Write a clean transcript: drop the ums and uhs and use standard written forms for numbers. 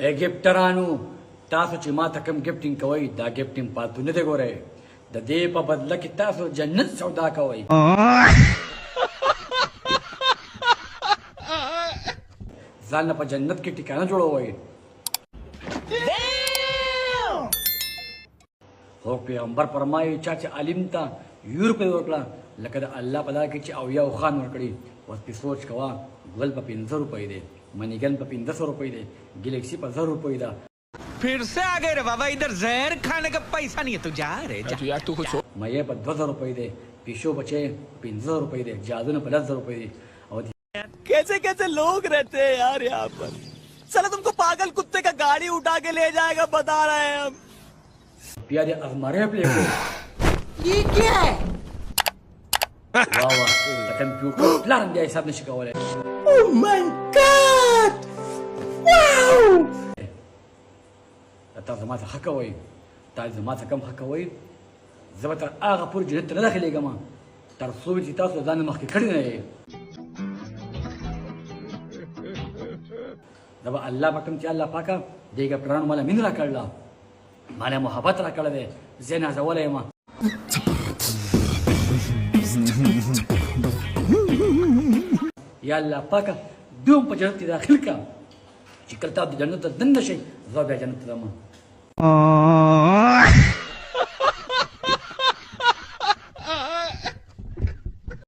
اے ګفټرانو تاسو چې ما ته کوم ګفټینګ کوئ دا ګفټینګ پاتو نه دی ګورئ د دې په بدله کې تاسو جنت سودا کوئ ځان په جنت کې ټکانه جوړوئ خو پیغمبر فرمایي چا چې عالم ته یو روپۍ ورکړه لکه د الله په لاره کې چې اویاو خان ورکړي اوس پې سوچ کوه ګل په 15 روپۍ دی منیګن په 1500 روپۍ دی گلیکسی په 1000 روپۍ ده फिर से आ गए रे बाबा इधर जहर खाने का पैसा नहीं है तू जा रे जा यार तू कुछ मये पर 2000 रुपए दे पीछो बचे 1500 रुपए दे जादू ने 5000 रुपए दे और कैसे कैसे लोग रहते हैं यार यहाँ पर चलो तुमको पागल कुत्ते का गाड़ी उठा के ले जाएगा बता रहे हैं हम प्यारे अजमारे प्ले को ये क्या है वाह वाह कंप्यूटर प्लान दिया हिसाब ने शिकावले ओह माय गॉड वाओ تاسو ما ته حق وای تاسو ما ته کم حق وای زه به تر هغه پورې جنت ته نه داخلېږم تر څو چې تاسو ځان مخکې کړی نه یې دا به الله پاک چې الله پاکه دې ګپټرانو مالا مين را کړله مالا محبت را کړله دی زه نازولی یم یا الله پاکه دوم په جنت کې داخل کړه چې کله تاسو د جنت ته دننه شئ زه بیا جنت ته ځم